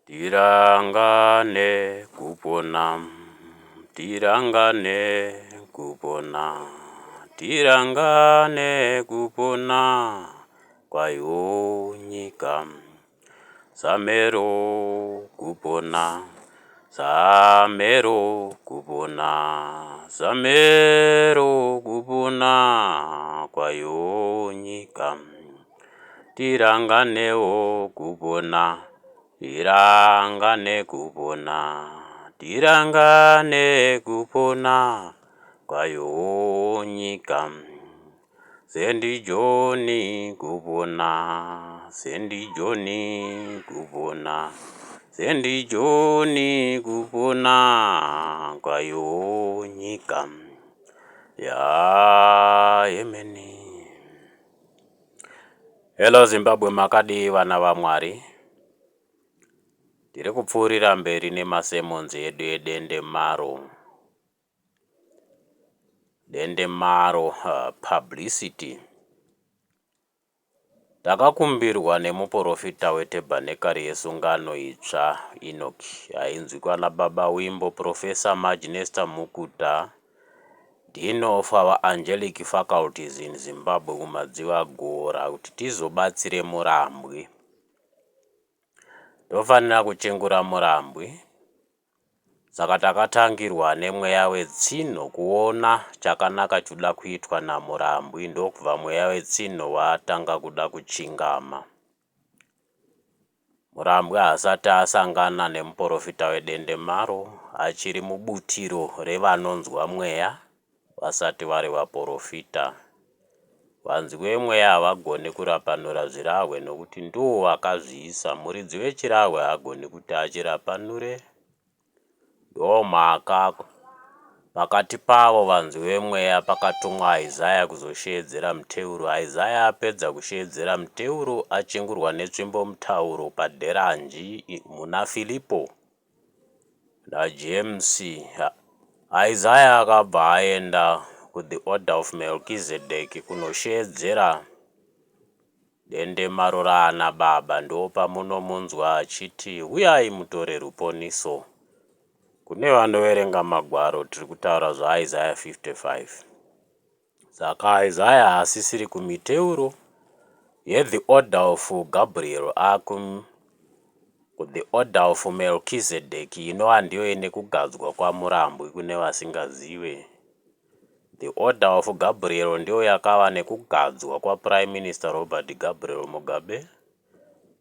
Tirangane kupona, tirangane kupona, tirangane kupona kwayo nyika. Samero kupona, samero kupona, samero kupona kwayo nyika. Tiranganewo kupona, tirangane kupona, tirangane kupona kwayo nyika. Sendi Joni kupona, Sendi Joni kupona, Sendi Joni kupona kwayo nyika ya Yemeni. Hello Zimbabwe makadi vana va Mwari. Tiri kupfuurira mberi nemasemonzi edu edendemaro. Dendemaro publicity. Takakumbirwa nemuprofita weTebhanekari yesungano itsva Enoki ainzwikwa nababa Wimbo Professor Magnesta Mukuta, Dean of our Angelic Faculties in Zimbabwe kumadziva Gora, kuti tizobatsire Murambwe. Tofanira kuchengura Murambwe. Saka takatangirwa nemweya wetsino kuona chakanaka chuda kuitwa naMurambwe, ndokubva mweya wetsino watanga kuda kuchingama. Murambwe asati asangana nemuprofita wedendemaro achiri mubutiro revanonzwa mweya vasati vari vaprofita. Vanzi vemweya havagoni kurapanura zvirahwe nokuti ndiwo vakazviisa. Muridzi wechirahwe hagoni kuti achirapanure. Ndomhaka pakati pavo vanzi vemweya pakatumwa Isaya kuzosheedzera muteuro. Isaya apedza kusheedzera muteuro achingurwa netsvimbo mutauro padheranji muna Filipo naJames. Isaya akabva aenda kuThe Order of Melchizedek kunosheedzera dendemaro raana baba. Ndo pamunomunzwa achiti uyai mutore ruponiso. Kune vanoverenga magwaro tiri kutaura zvaIsaya 55. Saka Isaya haasisiri kumiteuro yeThe Order of Gabriel kuThe Order of Melchizedek inova ndiyo ine kugadzwa kwaMurambwe kune vasingazive. The Order of Gabriel ndiyo yakava nekugadzwa kwaPrime Minister Robert Gabriel Mugabe.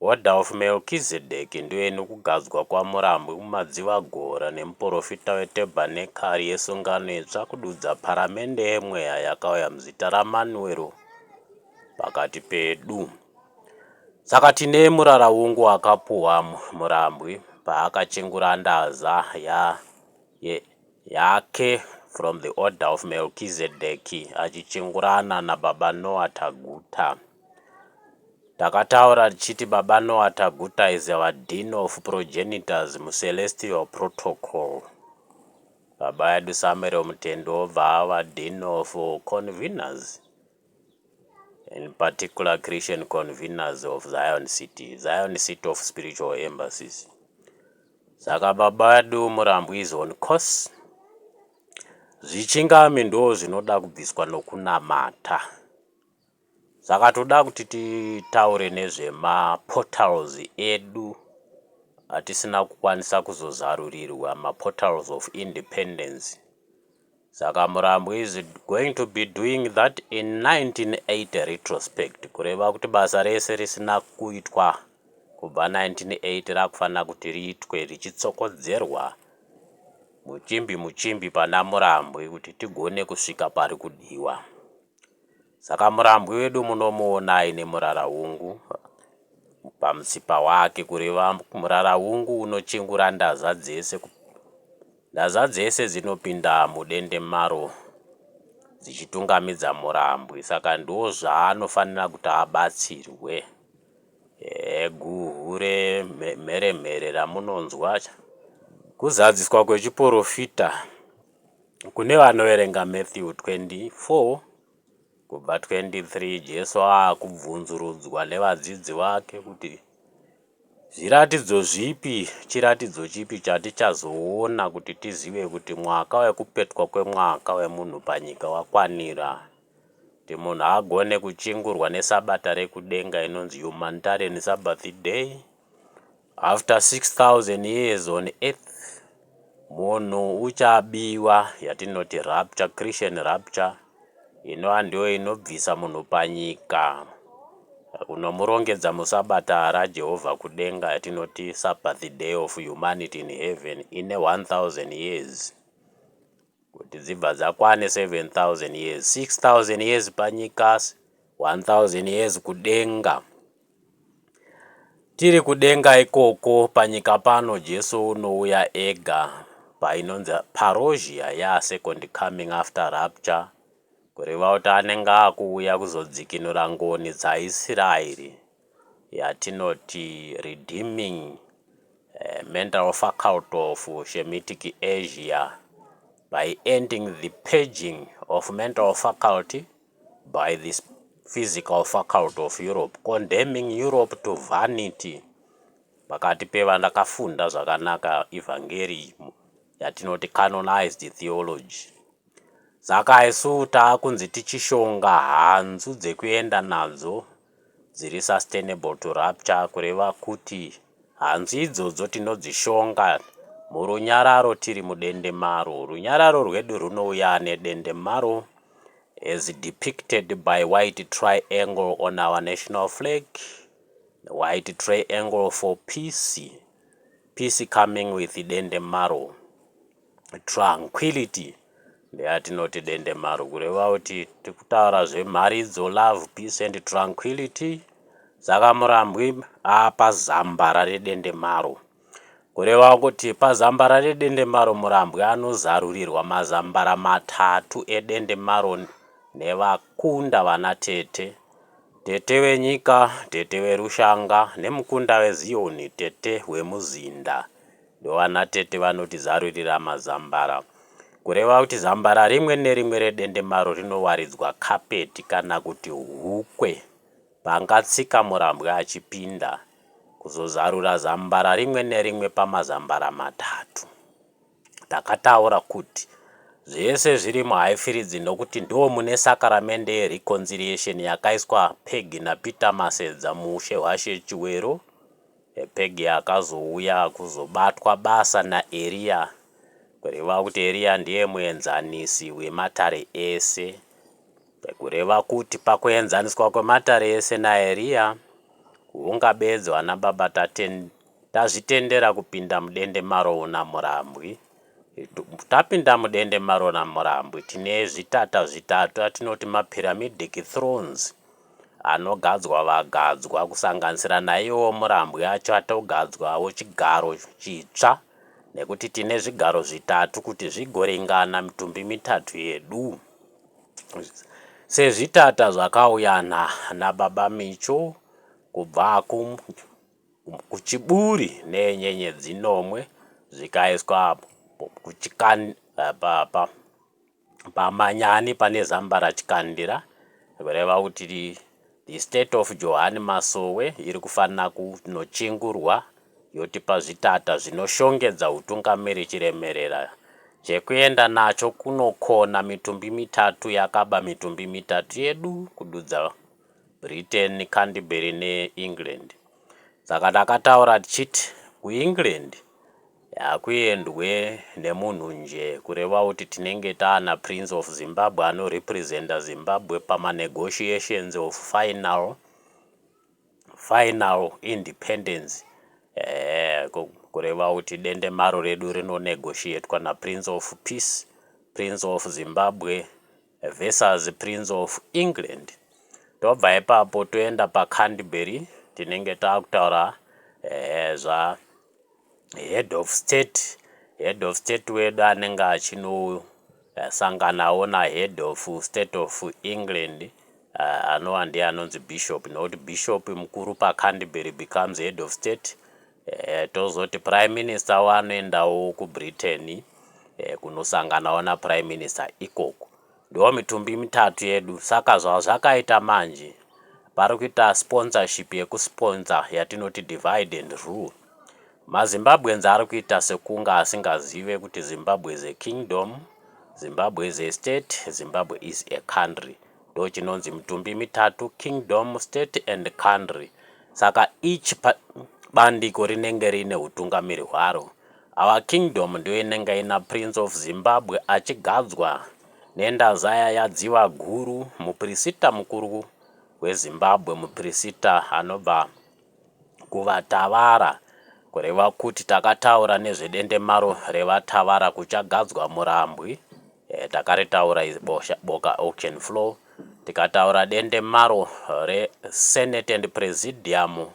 Order of Melchizedek ndiyo inokugadzwa kwaMurambwe kumadziva Gora nemuprofita weTebhanekari yesungano itsva kududza paramende yemweya yakauya muzita raManuero pakati pedu. Saka tine muraraungu wakapuhwa Murambwe paakachengura ndaza yake from the Order of Melchizedek achichengurana nababa Noah Taguta. Takataura tichiti baba Noah Taguta is our Dean of Progenitors muCelestial Protocol. Baba edu Samuel Mutendo obva ava Dean of Conveners, in particular Christian Conveners of Zion City of Spiritual Embassies. Saka baba edu Murambwe is on course. Zvichingami ndo zvinoda kubviswa nokunamata. Saka toda kuti titaure nezvemaportals edu atisina kukwanisa kuzozarurirwa, maportals of independence. Saka Murambwe is going to be doing that in 1980 retrospect. Kureva kuti basa rese risina kuitwa kubva 1980 rakufanira kuti riitwe richitsokodzerwa muchimbi pana Murambwe kuti tigone kusvika pari kudiwa. Saka Murambwe wedu munomuona aine muraraungu pamutsipa wake, kureva muraraungu unochengura ndaza dzese. Ndaza dzese dzinopinda mudendemaro dzichitungamidza Murambwe. Saka ndo zvaanofanira kuti abatsirwe. Guhu remheremhere ramunonzwa kuzadziswa kwechiprofita kune vanoverenga Matthew 24 kubva 23. Jesu akubvunzurudzwa nevadzidzi vake kuti Zviratidzo zvipi, chiratidzo chipi chatichazoona kuti tizive kuti mwaka wekupetwa kwemwaka wemunhu panyika wakwanira, kuti munhu agone kuchingurwa nesabata rekudenga inonzi Humanitarian Sabbath Day. After 6,000 years on earth, munhu uchabiwa yatinoti rapture, Christian rapture, inova ndiyo inobvisa munhu panyika kunomurongedza musabata raJehovha kudenga yatinoti Sabbath Day of Humanity in Heaven ine 1,000 years kuti dzibva dzakwane 7,000 years, 6,000 years panyika, 1,000 years kudenga. Tiri kudenga ikoko panyika pano Jesu unouya ega painonzi parousia ya second coming after rapture, kureva kuti anenge akuuya kuzodzikinura ngoni dzaIsraeri yatinoti redeeming mental faculty of Shemitic Asia by ending the purging of mental faculty by this physical faculty of Europe, condemning Europe to vanity. Pakati pevandakafunda zvakanaka evangelium yatinoti canonized theology. Saka isu taakunzi tichishonga hanzu dzekuenda nadzo dziri sustainable to rapture, kureva kuti hanzu idzodzo tinodzishonga murunyararo tiri mudendemaro. Runyararo rwedu runouya nedendemaro as depicted by white triangle on our national flag, the white triangle for peace, peace coming with dendemaro, tranquility yatinoti dendemaro, kureva kuti tikutaura zvemharidzo, love, peace and tranquility. Saka Murambwi apazambara redendemaro, kureva kuti pazambara redendemaro Murambwi anozarurirwa mazambara matatu edendemaro nevakunda vana tete, tete wenyika, tete werushanga nemukunda weZioni, tete wemuzinda, ndovana tete vanotizarurira mazambara. Kureva kuti zambara rimwe nerimwe redendemaro rinowaridzwa kapeti kana kuti hukwe pangatsika Murambwi achipinda kuzozarura zambara rimwe nerimwe pamazambara matatu. Takataura kuti zvese zviri muHaifiridzi nokuti ndo mune sakaramende yereconciliation yakaiswa Pegi naPeter Masedza muushe hwashe Chiwero. Pegi akazouya kuzobatwa basa naEria, kureva kuti Eria ndiye muenzanisi wematare ese, kureva kuti pakuenzaniswa kwematare ese naEria ungabedzwa nababa tazvitendera kupinda mudendemaro una Murambwi. Tapinda mudendemaro na Murambwi tine zvitata zvitatu atinoti mapyramidic thrones anogadzwa vagadzwa kusanganisira naiwo Murambwi acho atogadzwawo chigaro chitsva, nekuti tine zvigaro zvitatu kuti zvigoringana mitumbi mitatu yedu. Sezvitata zvakauya nababa Micho kubva kuchiburi nenyenyedzi nomwe zvikaiswa pamanyani pane zambara chikandira, kureva kuti the state of Johani Masowe iri kufanira kunochingurwa yotipa zvitata zvinoshongedza utungamiri chiremerera chekuenda nacho kunokona mitumbi mitatu yakaba mitumbi mitatu yedu kududza Britain, Canterbury neEngland. Saka takataura tichiti kuEngland hakuendwe nemunhu nje, kureva kuti tinenge taana Prince of Zimbabwe anorepresenta Zimbabwe pamanegotiations of final independence, kureva kuti dendemaro redu rinonegotiatwa naPrince of Peace, Prince of Zimbabwe versus Prince of England. Tobva ipapo toenda paCanterbury tinenge takutaura zva head of state wedu anenge achinosanganawo nahead of state of England, anova ndiye anonzi bishop, nokuti bishop mukuru paCanterbury becomes head of state. Tozoti prime minister wanoendawo kuBritain kunosanganawo naprime minister ikoko. Ndo mitumbi mitatu yedu. Saka zvakaita manje pari kuita sponsorship yekusponsa yatinoti divide and rule. MaZimbabweans ari kuita sekunga asingazive kuti Zimbabwe is a kingdom, Zimbabwe is a state, Zimbabwe is a country. Ndo chinonzi mitumbi mitatu, kingdom, state and country. Saka each bandiko rinenge rine utungamiri hwaro. Our kingdom ndio inenge ina Prince of Zimbabwe achigadzwa neNdazaya yadziva guru, mupirisita mukuru weZimbabwe, mupirisita anobva kuvaTavara, kureva kuti takataura nezvedendemaro revaTavara kuchagadzwa murambwi. Takaritaura boka auction floor, tikataura dendemaro reSenate and Presidium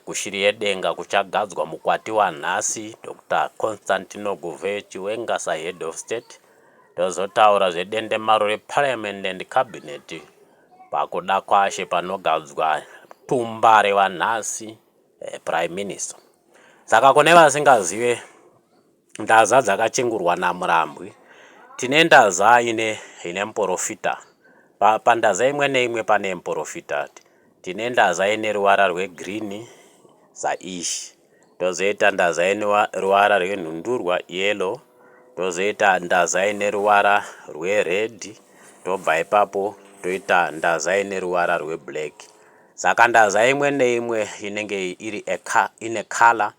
kushiri yedenga kuchagadzwa mukwati wanhasi Dr. Constantino Govechi Chiwenga head of state. Tozotaura zvedendemaro reParliament and Cabinet pakuda kwashe panogadzwa tumba revanhasi Prime Minister. Saka kune vasingazive ndaza dzakachingurwa naMurambwi, tine ndaza ine muprofita. Pandaza imwe neimwe pane muprofita. Tine ndaza ine ruvara rwegreen zaishi, tozoita ndaza ine ruvara rwenhundurwa yellow, tozoita ndaza ine ruvara rwered, tobva ipapo toita ndaza ine ruvara rweblack. Saka ndaza imwe neimwe inenge iri ine color.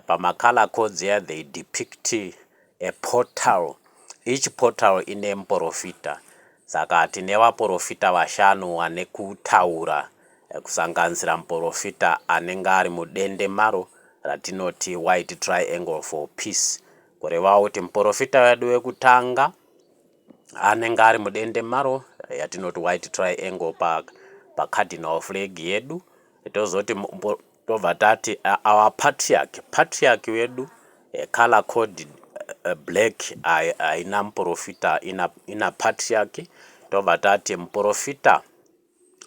Pamakala codes here they depict a portal. Each portal ine muprofita. Saka tine vaprofita vashanu vane kutaura kusanganisira muprofita anenge ari mudendemaro ratinoti white triangle for peace. Kureva kuti muprofita wedu wekutanga anenge ari mudendemaro yatinoti white triangle pa cardinal flag yedu. Tozoti tobva tati our patriarch wedu color code black aina muprofita ina patriarch. Tobva tati muprofita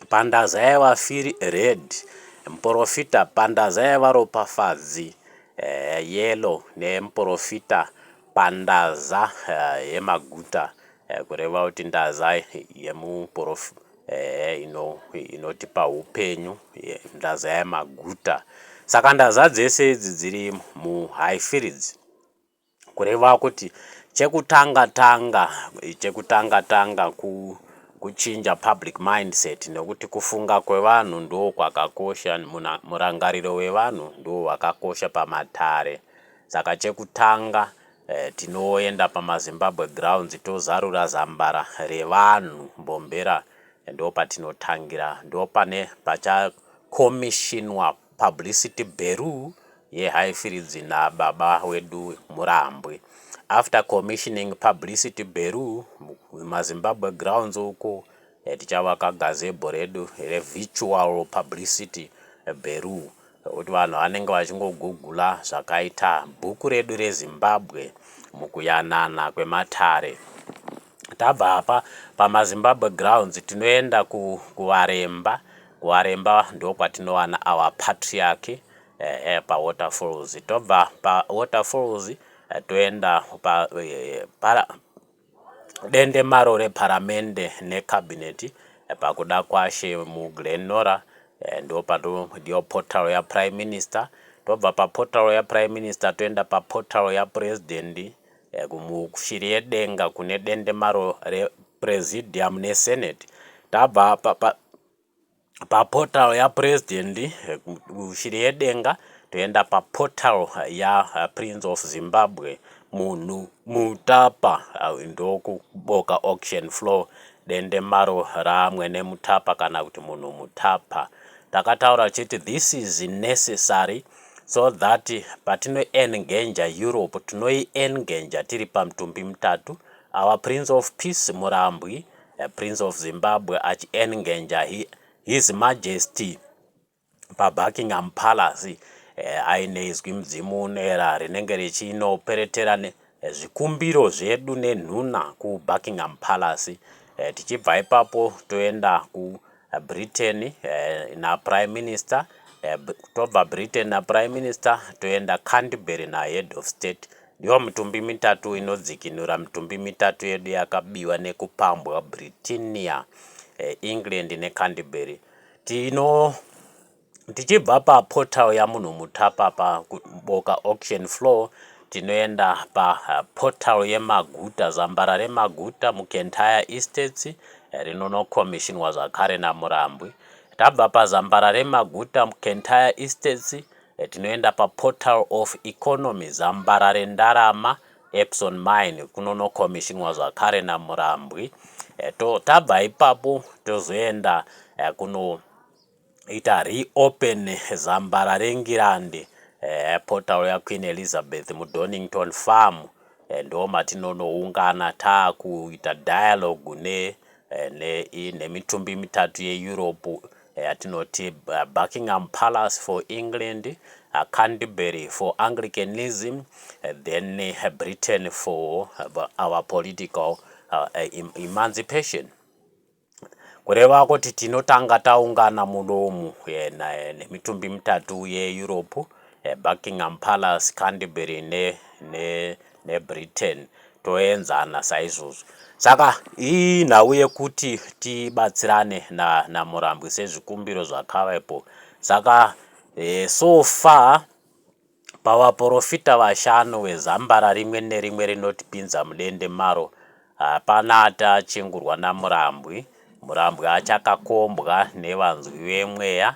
pandaza yevafiri red, muprofita pandaza yevaropafadzi yellow, nemuprofita pandaza yemaguta, kureva kuti ndaza yemuprofita inotipa upenyu, ndaza yemaguta. Saka ndaza dzese idzi dziri muHighfields, kureva kuti chekutanga tanga kuchinja public mindset, nekuti kufunga kwevanhu ndo kwakakosha, murangariro wevanhu ndo wakakosha pamatare. Saka chekutanga tinoenda pamaZimbabwe grounds tozarura zambara revanhu mbombera, ndo patinotangira, ndo pane pachakomishinwa publicity bureau yeHighfields nababa wedu Murambwe. After commissioning publicity bureau maZimbabwe grounds uko tichavaka gazebo redu virtual publicity bureau, kuti vanhu vanenge vachingogugula zvakaita bhuku redu reZimbabwe mukuyanana kwematare. Tabva apa pamaZimbabwe grounds tinoenda kuvaremba. Kuvaremba ndo kwatinowana our patriarch pawaterfalls. Tobva pawaterfalls toenda pa dendemaro reParliament neCabinet pakuda kwashe muGlenora, ndio portal ya Prime Minister. Tobva paportal ya Prime Minister toenda paportal ya President, kumushiri yedenga kune dendemaro rePresidium neSenate. Tabva paportal ya President kushiri yedenga toenda paportal ya Prince of Zimbabwe munhu mutapa, ndo kuboka auction floor dendemaro ramwene mutapa kana kuti munhu mutapa. Takataura chiti this is necessary so that patino engage Europe engage tiri pamutumbi mitatu. Our Prince of Peace Murambwi, Prince of Zimbabwe engage His Majesty paBuckingham Palace, aine izwi mdzimu nera rinenge richinoperetera zvikumbiro zvedu nenhuna kuBuckingham Palace. Tichibva ipapo toenda kuBritain na Prime Minister. Tobva Britain na Prime Minister toenda Canterbury na Head of State. Ndiyo mitumbi mitatu inodzikinura mitumbi mitatu yedu yakabiwa nekupambwa Britannia, England neCanterbury. tichibva paportal yamunhu mutapa paboka auction floor tinoenda paportal yemaguta, zambara remaguta muKentire Estates rinonokomishinwa zvakare naMurambwe. Tabva pazambara remaguta muKentire Estates tinoenda paportal of economy, zambara rendarama Epsom Mine kunonokomishinwa zvakare naMurambwe. Tabva ipapo tozoenda kunoita reopen zambara reNgirandi portal yaQueen Elizabeth muDonington Farm. Ndo matinonoungana takuita dialogue nemitumbi mitatu yeEurope yatinoti Buckingham Palace for England, Canterbury for Anglicanism, then Britain for our political emancipation. Kureva kuti tinotanga taungana munomu nemitumbi mitatu yeEurope, Buckingham Palace, Canterbury ne Britain, toenzana saizvozvo. Saka iyi nhau yekuti tibatsirane naMurambwe sezvikumbiro zvakavapo. Saka so far pavaprofita vashanu wezambara rimwe nerimwe rinotipinza mudende maro hapana atachingurwa naMurambwe. Murambwe achakakombwa nevanzwi vemweya.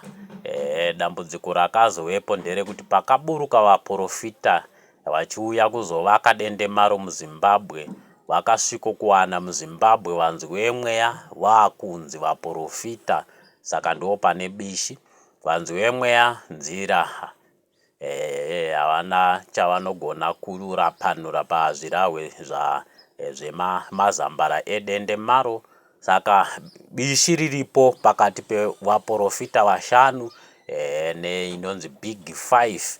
Dambudziko rakazovepo nderekuti pakaburuka vaprofita vachiuya kuzovaka dende maro muZimbabwe, vakasviko kuwana muZimbabwe vanzwi vemweya vakunzi vaprofita. Saka ndo pane bishi, vanzwi vemweya nzira havana chavanogona kurapanura pazvirahwe zvemazambara edende maro. Saka bishi riripo pakati pevaprofita vashanu inonzi Big Five,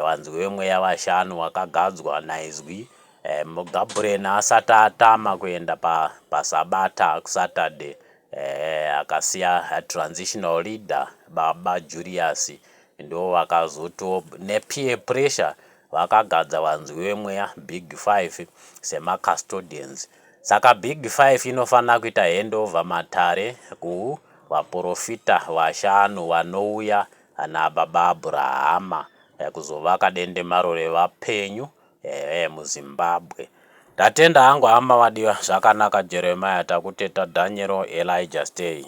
vanzwi vemweya vashanu vakagadzwa naizwi Gabriel asati atama kuenda pasabata kuSaturday, akasiya transitional leader Baba Julius, ndo vakazoto nepeer pressure vakagadza vanzwi vemweya Big Five semacustodians. Saka Big Five inofana kuita handover matare kuvaprofita vashanu vanouya naBaba Abrahama kuzovaka dende maro revapenyu muZimbabwe. Tatenda hangu hama vadiwa, zvakanaka Jeremiah, takuteta Daniel Elijah Stay.